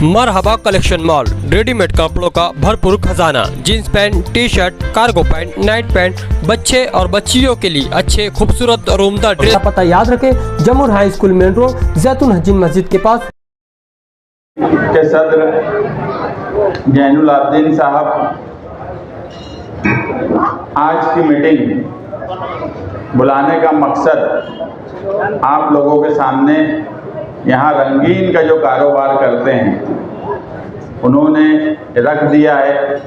मरहबा collection mall, readymade कपड़ों का भरपूर खजाना, jeans pant, T shirt, cargo pant, night pant, बच्चे और बच्चियों के लिए अच्छे खूबसूरत और उम्दा ड्रेस। पता याद रखें, जमुर हाई स्कूल मेन रोड, जैतून हजीन मस्जिद के पास। के सदर जैनुल आबदीन साहब आज की मीटिंग बुलाने का मकसद आप लोगों के सामने यहाँ रंगीन का जो कारोबार करते हैं उन्होंने रख दिया है।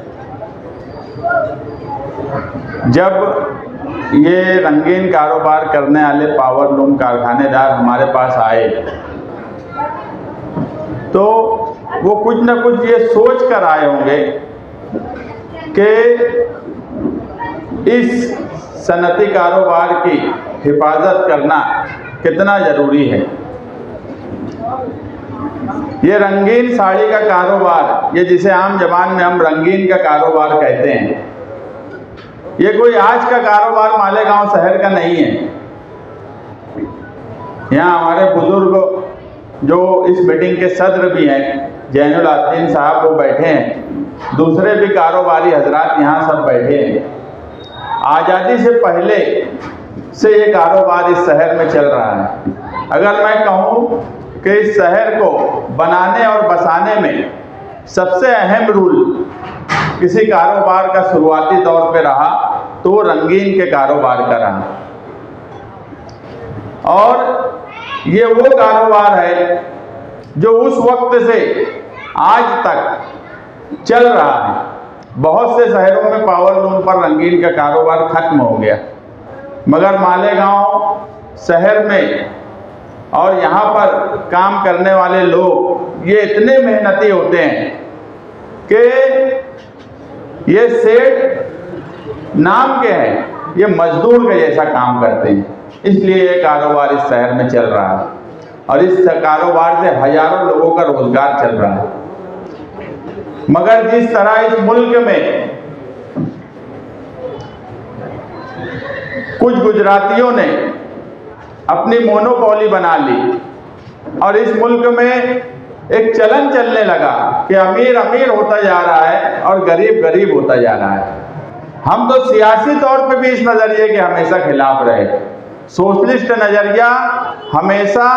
जब ये रंगीन कारोबार करने वाले पावर लूम कारखानेदार हमारे पास आए तो वो कुछ न कुछ ये सोच कर आए होंगे कि इस सनती कारोबार की हिफाजत करना कितना ज़रूरी है। ये रंगीन साड़ी का कारोबार, ये जिसे आम ज़बान में हम रंगीन का कारोबार कहते हैं, ये कोई आज का कारोबार मालेगांव शहर का नहीं है। यहाँ हमारे बुजुर्ग जो इस मीटिंग के सदर भी हैं, जैनुल आबदीन साहब, वो बैठे हैं, दूसरे भी कारोबारी हजरात यहाँ सब बैठे हैं। आज़ादी से पहले से ये कारोबार इस शहर में चल रहा है। अगर मैं कहूँ कि इस शहर को बनाने और बसाने में सबसे अहम रूल किसी कारोबार का शुरुआती दौर पे रहा तो वो रंगीन के कारोबार का रहा। और ये वो कारोबार है जो उस वक्त से आज तक चल रहा है। बहुत से शहरों में पावर लूम पर रंगीन का कारोबार खत्म हो गया, मगर मालेगांव शहर में और यहाँ पर काम करने वाले लोग ये इतने मेहनती होते हैं कि ये सेठ नाम के हैं, ये मजदूर के जैसा काम करते हैं। इसलिए ये कारोबार इस शहर में चल रहा है और इस कारोबार से हजारों लोगों का रोजगार चल रहा है। मगर जिस तरह इस मुल्क में कुछ गुजरातियों ने अपनी मोनोपोली बना ली और इस मुल्क में एक चलन चलने लगा कि अमीर अमीर होता जा रहा है और गरीब गरीब होता जा रहा है। हम तो सियासी तौर पे भी इस नज़रिए के हमेशा खिलाफ रहे। सोशलिस्ट नज़रिया हमेशा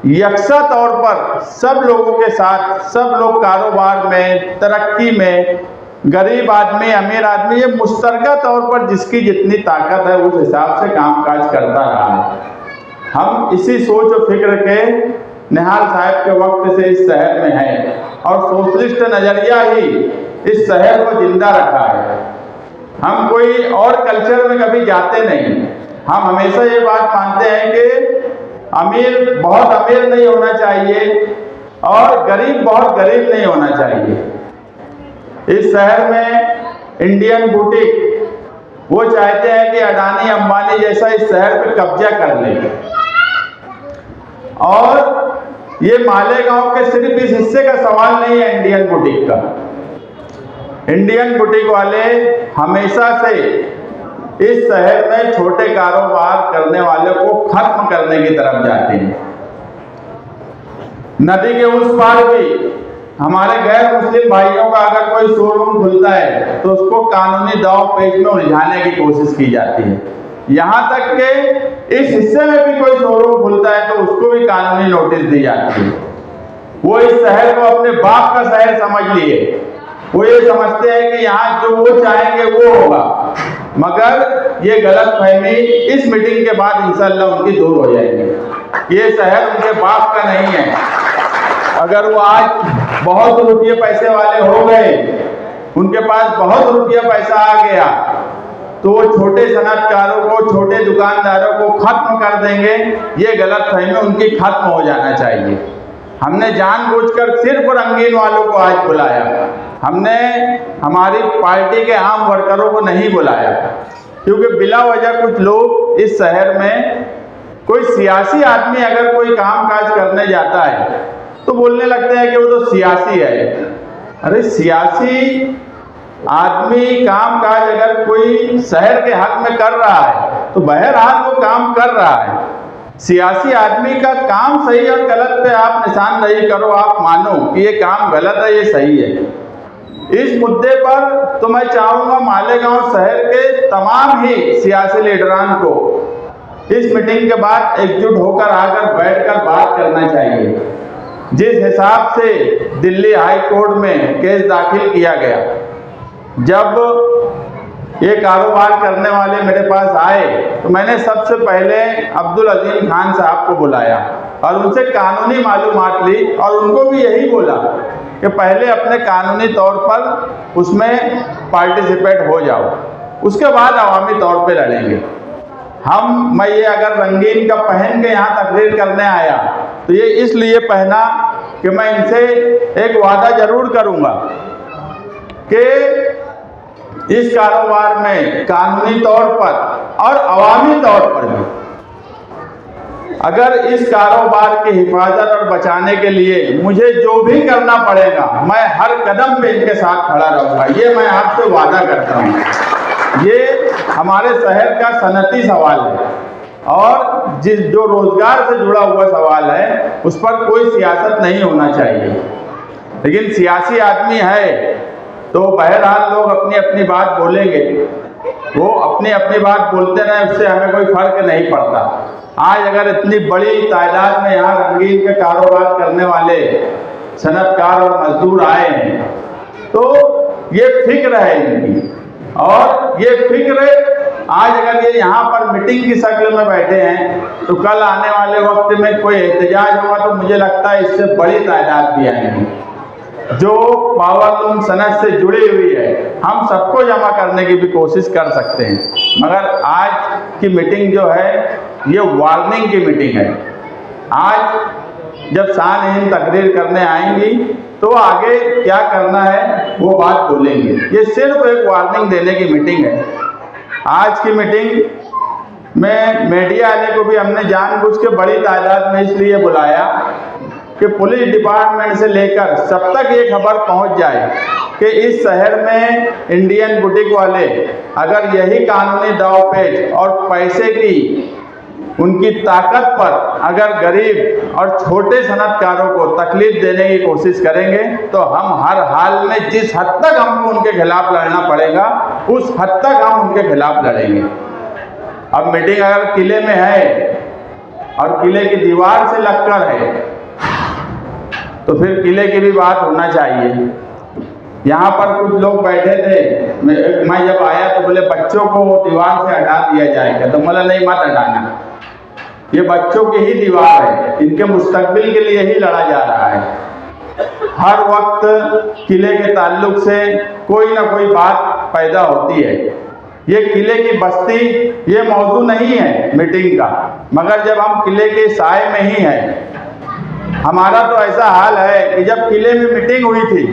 यकसा तौर पर सब लोगों के साथ, सब लोग कारोबार में, तरक्की में, गरीब आदमी, अमीर आदमी, ये मुश्तरका तौर पर जिसकी जितनी ताकत है उस हिसाब से कामकाज करता रहा है। हम इसी सोच और फिक्र के निहाल साहब के वक्त से इस शहर में हैं और सोशलिस्ट नज़रिया ही इस शहर को जिंदा रखा है। हम कोई और कल्चर में कभी जाते नहीं। हम हमेशा ये बात मानते हैं कि अमीर बहुत अमीर नहीं होना चाहिए और गरीब बहुत गरीब नहीं होना चाहिए। इस शहर में इंडियन बुटीक वो चाहते हैं कि अडानी अंबानी जैसा इस शहर पे कब्जा कर ले और ये मालेगांव के सिर्फ इस हिस्से का सवाल नहीं है। इंडियन बुटीक का, इंडियन बुटीक वाले हमेशा से इस शहर में छोटे कारोबार करने वाले को खत्म करने की तरफ जाते हैं। नदी के उस पार भी हमारे गैर मुस्लिम भाइयों का अगर कोई शोरूम खुलता है तो उसको कानूनी दाव पेच में उलझाने की कोशिश की जाती है। यहाँ तक कि इस हिस्से में भी कोई शोरूम खुलता है तो उसको भी कानूनी नोटिस दी जाती है। वो इस शहर को अपने बाप का शहर समझ लिए। वो ये समझते हैं कि यहाँ जो वो चाहेंगे वो होगा, मगर ये गलतफहमी इस मीटिंग के बाद इंशाअल्लाह उनकी दूर हो जाएगी। ये शहर उनके बाप का नहीं है। अगर वो आज बहुत रुपये पैसे वाले हो गए, उनके पास बहुत रुपया पैसा आ गया, तो वो छोटे सनतकारों को, छोटे दुकानदारों को खत्म कर देंगे। ये गलतफहमी उनकी खत्म हो जाना चाहिए। हमने जानबूझकर सिर्फ रंगीन वालों को आज बुलाया, हमने हमारी पार्टी के आम वर्करों को नहीं बुलाया, क्योंकि बिला वजह कुछ लोग इस शहर में, कोई सियासी आदमी अगर कोई कामकाज करने जाता है तो बोलने लगते हैं कि वो तो सियासी है। अरे सियासी आदमी कामकाज अगर कोई शहर के हक में कर रहा है तो बहरहाल वो काम कर रहा है। सियासी आदमी का काम सही और गलत पे आप निशान नहीं करो, आप मानो कि ये काम गलत है, ये सही है। इस मुद्दे पर तो मैं चाहूँगा मालेगांव शहर के तमाम ही सियासी लीडरान को इस मीटिंग के बाद एकजुट होकर आकर बैठकर बात करना चाहिए। जिस हिसाब से दिल्ली हाई कोर्ट में केस दाखिल किया गया, जब ये कारोबार करने वाले मेरे पास आए तो मैंने सबसे पहले अब्दुल अजीम खान साहब को बुलाया और उनसे कानूनी मालूमात ली और उनको भी यही बोला कि पहले अपने कानूनी तौर पर उसमें पार्टिसिपेट हो जाओ, उसके बाद अवामी तौर पे लड़ेंगे। मैं ये अगर रंगीन का पहन के यहाँ तकरीर करने आया तो ये इसलिए पहना कि मैं इनसे एक वादा जरूर करूँगा कि इस कारोबार में कानूनी तौर पर और अवामी तौर पर भी अगर इस कारोबार की हिफाजत और बचाने के लिए मुझे जो भी करना पड़ेगा, मैं हर कदम पे इनके साथ खड़ा रहूँगा। ये मैं आपसे वादा करता हूँ। ये हमारे शहर का सनती सवाल है और जो रोजगार से जुड़ा हुआ सवाल है उस पर कोई सियासत नहीं होना चाहिए। लेकिन सियासी आदमी है तो बहरहाल लोग अपनी अपनी बात बोलेंगे, वो अपनी अपनी बात बोलते रहे, उससे हमें कोई फर्क नहीं पड़ता। आज अगर इतनी बड़ी तादाद में यहाँ रंगीन के कारोबार करने वाले सनतकार और मजदूर आए हैं तो ये फिक्र है इनकी, और ये फिक्र आज अगर ये यहाँ पर मीटिंग की शक्ल में बैठे हैं तो कल आने वाले वक्त में कोई एहतजाज होगा तो मुझे लगता है इससे बड़ी तादाद भी आएंगी। जो पावरलूम सनत से जुड़ी हुई है हम सबको जमा करने की भी कोशिश कर सकते हैं, मगर आज की मीटिंग जो है ये वार्निंग की मीटिंग है। आज जब शानहीन तकरीर करने आएंगी तो आगे क्या करना है वो बात बोलेंगे। ये सिर्फ एक वार्निंग देने की मीटिंग है। आज की मीटिंग में मीडिया वाले को भी हमने जानबूझ के बड़ी तादाद में इसलिए बुलाया कि पुलिस डिपार्टमेंट से लेकर सब तक ये खबर पहुंच जाए कि इस शहर में इंडियन बुटीक वाले अगर यही कानूनी दावपेच और पैसे की उनकी ताकत पर अगर गरीब और छोटे सनतकारों को तकलीफ देने की कोशिश करेंगे तो हम हर हाल में जिस हद तक हमको उनके खिलाफ लड़ना पड़ेगा उस हद तक हम उनके खिलाफ लड़ेंगे। अब मीटिंग अगर किले में है और किले की दीवार से लगकर है तो फिर किले की भी बात होना चाहिए। यहाँ पर कुछ लोग बैठे थे, मैं जब आया तो बोले बच्चों को दीवार से हटा दिया जाएगा, तो बोला नहीं मत हटाना, ये बच्चों की ही दीवार है, इनके मुस्तकबिल के लिए ही लड़ा जा रहा है। हर वक्त किले के ताल्लुक से कोई ना कोई बात पैदा होती है। ये किले की बस्ती ये मौजू नहीं है मीटिंग का, मगर जब हम किले के साए में ही हैं, हमारा तो ऐसा हाल है कि जब किले में मीटिंग हुई थी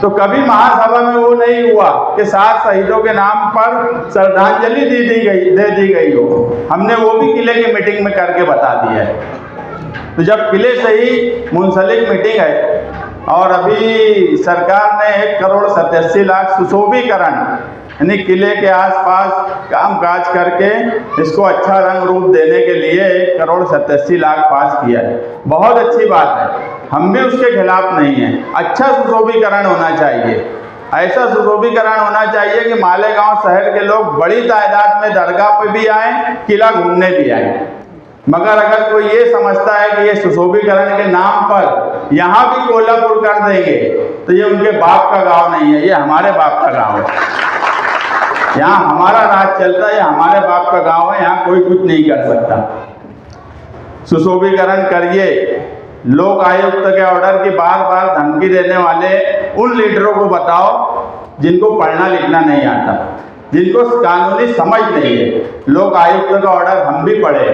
तो कभी महासभा में वो नहीं हुआ कि 7 शहीदों के नाम पर श्रद्धांजलि दे दी गई हो। हमने वो भी किले की मीटिंग में करके बता दिया है। तो जब किले से ही मुंसलिक मीटिंग है और अभी सरकार ने 1,87,00,000 सुशोभीकरण यानी किले के आसपास कामकाज करके इसको अच्छा रंग रूप देने के लिए 1,87,00,000 पास किया है। बहुत अच्छी बात है, हम भी उसके खिलाफ नहीं हैं। अच्छा सुशोभीकरण होना चाहिए, ऐसा सुशोभीकरण होना चाहिए कि मालेगांव शहर के लोग बड़ी तादाद में दरगाह पे भी आएँ, किला घूमने भी आएँ। मगर अगर कोई ये समझता है कि ये सुशोभीकरण के नाम पर यहाँ भी कोल्हापुर कर देंगे तो ये उनके बाप का गांव नहीं है, ये हमारे बाप का गांव है। यहाँ हमारा राज चलता है, हमारे बाप का गांव है, यहाँ कोई कुछ नहीं कर सकता। सुशोभीकरण करिए। लोक आयुक्त के ऑर्डर की बार बार धमकी देने वाले उन लीडरों को बताओ जिनको पढ़ना लिखना नहीं आता, जिनको कानूनी समझ नहीं है। लोक आयुक्त का ऑर्डर हम भी पढ़े।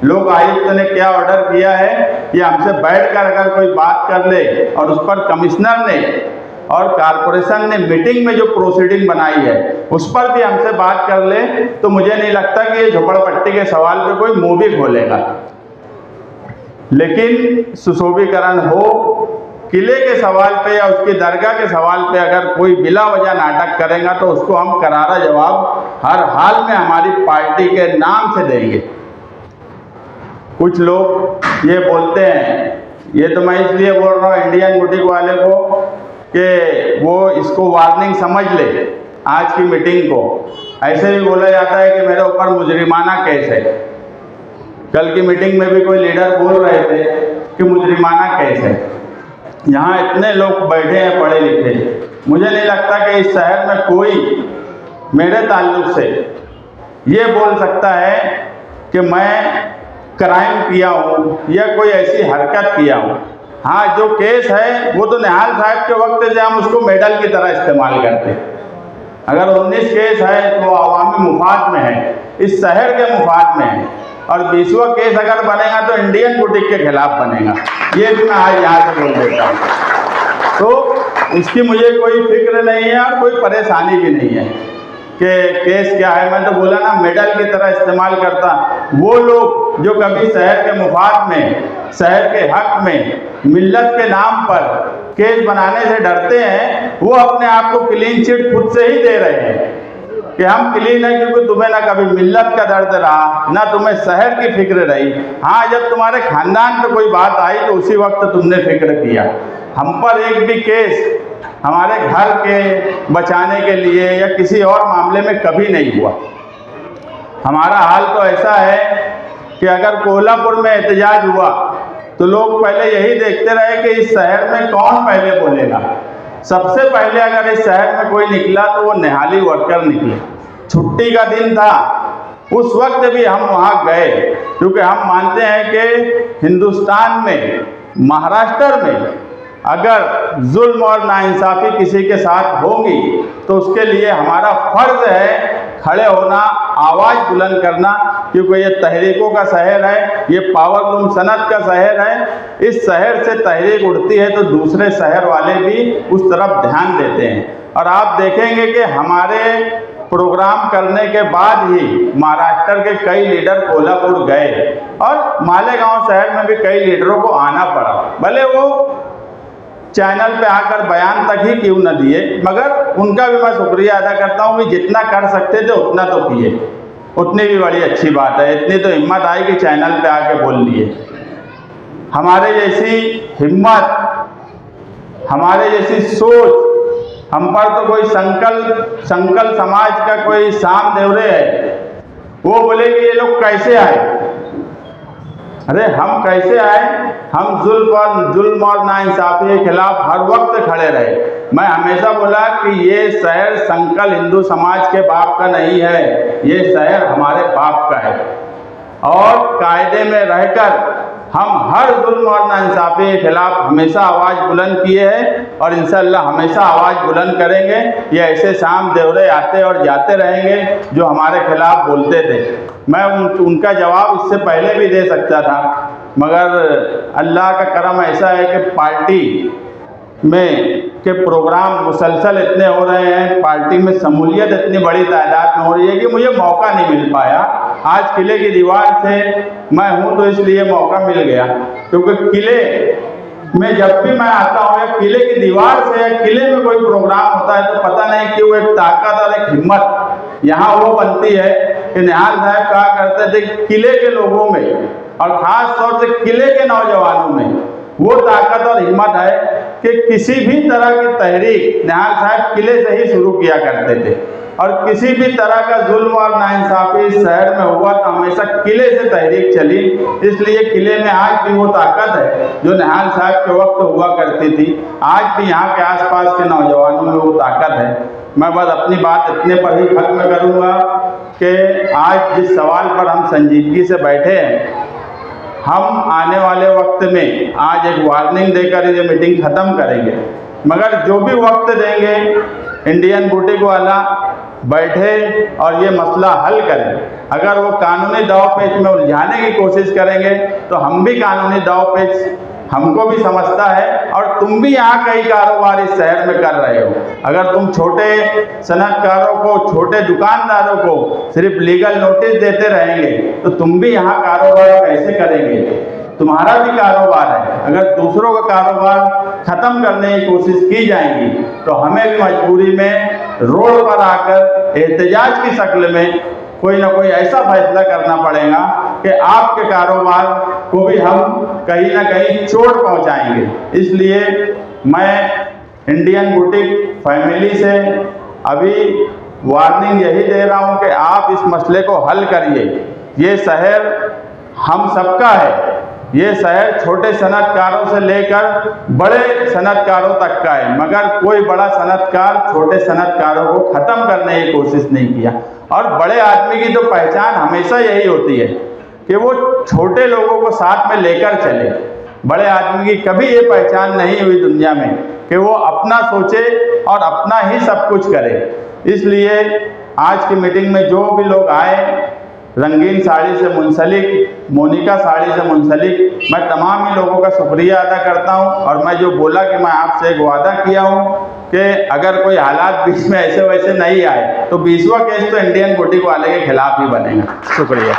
लोक आयुक्त ने क्या ऑर्डर किया है कि हमसे बैठकर अगर कोई बात कर ले और उस पर कमिश्नर ने और कारपोरेशन ने मीटिंग में जो प्रोसीडिंग बनाई है उस पर भी हमसे बात कर ले तो मुझे नहीं लगता कि ये झोपड़पट्टी के सवाल पे कोई मुंह भी खोलेगा। लेकिन सुशोभीकरण हो, किले के सवाल पे या उसकी दरगाह के सवाल पे अगर कोई बिला वजह नाटक करेगा तो उसको हम करारा जवाब हर हाल में हमारी पार्टी के नाम से देंगे। कुछ लोग ये बोलते हैं, ये तो मैं इसलिए बोल रहा हूँ इंडियन बुटीक वाले को कि वो इसको वार्निंग समझ ले आज की मीटिंग को। ऐसे भी बोला जाता है कि मेरे ऊपर मुजरिमाना केस है। कल की मीटिंग में भी कोई लीडर बोल रहे थे कि मुजरिमाना केस है। यहाँ इतने लोग बैठे हैं पढ़े लिखे, मुझे नहीं लगता कि इस शहर में कोई मेरे ताल्लुक से ये बोल सकता है कि मैं क्राइम किया हूँ या कोई ऐसी हरकत किया हूँ। हाँ, जो केस है वो तो निहाल साहब के वक्त से हम उसको मेडल की तरह इस्तेमाल करते हैं। अगर 19 केस है तो अवामी मुफाद में है, इस शहर के मुफाद में है, और 20वां केस अगर बनेगा तो इंडियन बुटीक के खिलाफ बनेगा। ये भी मैं आज यहाँ से बोल देता हूँ। तो इसकी मुझे कोई फिक्र नहीं है और कोई परेशानी भी नहीं है कि केस क्या है। मैं तो बोला ना, मेडल की तरह इस्तेमाल करता। वो लोग जो कभी शहर के मुफाद में, शहर के हक में, मिल्लत के नाम पर केस बनाने से डरते हैं, वो अपने आप को क्लीन चिट खुद से ही दे रहे हैं कि हम क्लीन है, क्योंकि तुम्हें ना कभी मिल्लत का दर्द रहा, ना तुम्हें शहर की फिक्र रही। हाँ, जब तुम्हारे खानदान पर कोई बात आई तो उसी वक्त तुमने फिक्र किया। हम पर एक भी केस हमारे घर के बचाने के लिए या किसी और मामले में कभी नहीं हुआ। हमारा हाल तो ऐसा है कि अगर कोल्हापुर में एहतजाज हुआ तो लोग पहले यही देखते रहे कि इस शहर में कौन पहले बोलेगा। सबसे पहले अगर इस शहर में कोई निकला तो वो निहाली वर्कर निकले। छुट्टी का दिन था, उस वक्त भी हम वहाँ गए, क्योंकि हम मानते हैं कि हिंदुस्तान में, महाराष्ट्र में अगर जुल्म और नाइंसाफ़ी किसी के साथ होगी तो उसके लिए हमारा फ़र्ज़ है खड़े होना, आवाज़ बुलंद करना, क्योंकि ये तहरीकों का शहर है, ये पावरलूम सनत का शहर है। इस शहर से तहरीक उड़ती है तो दूसरे शहर वाले भी उस तरफ ध्यान देते हैं। और आप देखेंगे कि हमारे प्रोग्राम करने के बाद ही महाराष्ट्र के कई लीडर कोल्हापुर गए और मालेगांव शहर में भी कई लीडरों को आना पड़ा। भले वो चैनल पे आकर बयान तक ही क्यों न दिए, मगर उनका भी मैं शुक्रिया अदा करता हूँ कि जितना कर सकते थे उतना तो किए। उतनी भी बड़ी अच्छी बात है, इतनी तो हिम्मत आई कि चैनल पे आके बोल लिए। हमारे जैसी हिम्मत, हमारे जैसी सोच, हम पर तो कोई संकल्प समाज का कोई शाम देवरे है, वो बोले कि ये लोग कैसे आए। अरे हम कैसे आए? हम जुल्म और नाइंसाफ़ी के खिलाफ हर वक्त खड़े रहे। मैं हमेशा बोला कि ये शहर संकल हिंदू समाज के बाप का नहीं है, ये शहर हमारे बाप का है। और कायदे में रहकर हम हर जुल्म और नाइंसाफ़ी के खिलाफ हमेशा आवाज़ बुलंद किए हैं और इंशाअल्लाह हमेशा आवाज़ बुलंद करेंगे। ये ऐसे शाम देवरे आते और जाते रहेंगे जो हमारे खिलाफ बोलते थे। मैं उनका जवाब इससे पहले भी दे सकता था, मगर अल्लाह का करम ऐसा है कि पार्टी में के प्रोग्राम मुसलसल इतने हो रहे हैं, पार्टी में शमूलियत इतनी बड़ी तादाद में हो रही है कि मुझे मौका नहीं मिल पाया। आज किले की दीवार से मैं हूँ तो इसलिए मौका मिल गया, क्योंकि किले में जब भी मैं आता हूँ या किले की दीवार से या किले में कोई प्रोग्राम होता है तो पता नहीं क्यों एक ताकत और एक हिम्मत यहाँ वो बनती है कि निहाल साहब कहा करते थे किले के लोगों में और ख़ास तौर से किले के नौजवानों में वो ताकत और हिम्मत है कि किसी भी तरह की तहरीक निहाल साहब किले से ही शुरू किया करते थे। और किसी भी तरह का जुल्म और नाइंसाफ़ी इस शहर में हुआ तो हमेशा किले से तहरीक चली। इसलिए किले में आज भी वो ताकत है जो निहाल साहब के वक्त हुआ करती थी। आज भी यहाँ के आसपास के नौजवानों में वो ताकत है। मैं बस अपनी बात इतने पर ही खत्म करूँगा कि आज जिस सवाल पर हम संजीदगी से बैठे हैं, हम आने वाले वक्त में आज एक वार्निंग देकर ये मीटिंग ख़त्म करेंगे, मगर जो भी वक्त देंगे इंडियन बुटीक वाला बैठे और ये मसला हल करें। अगर वो कानूनी दाव पेच में उलझाने की कोशिश करेंगे तो हम भी कानूनी दाव पेच हमको भी समझता है। और तुम भी यहाँ कई कारोबार इस शहर में कर रहे हो। अगर तुम छोटे सनतकारों को, छोटे दुकानदारों को सिर्फ लीगल नोटिस देते रहेंगे तो तुम भी यहाँ कारोबार कैसे करेंगे? तुम्हारा भी कारोबार है। अगर दूसरों का कारोबार ख़त्म करने की कोशिश की जाएगी तो हमें भी मजबूरी में रोड पर आकर एहतजाज की शक्ल में कोई ना कोई ऐसा फैसला करना पड़ेगा कि आपके कारोबार को भी हम कहीं ना कहीं चोट पहुंचाएंगे। इसलिए मैं इंडियन बुटीक फैमिली से अभी वार्निंग यही दे रहा हूं कि आप इस मसले को हल करिए। ये शहर हम सबका है, ये शहर छोटे सनतकारों से लेकर बड़े सनतकारों तक का है, मगर कोई बड़ा सनतकार छोटे सनतकारों को ख़त्म करने की कोशिश नहीं किया। और बड़े आदमी की तो पहचान हमेशा यही होती है कि वो छोटे लोगों को साथ में लेकर चले। बड़े आदमी की कभी ये पहचान नहीं हुई दुनिया में कि वो अपना सोचे और अपना ही सब कुछ करे। इसलिए आज की मीटिंग में जो भी लोग आए, रंगीन साड़ी से मुंसलिक, मोनिका साड़ी से मुंसलिक, मैं तमाम ही लोगों का शुक्रिया अदा करता हूं। और मैं जो बोला कि मैं आपसे एक वादा किया हूं कि अगर कोई हालात बीच में ऐसे वैसे नहीं आए तो 20वां केस तो इंडियन बुटीक वाले के खिलाफ ही बनेगा। शुक्रिया।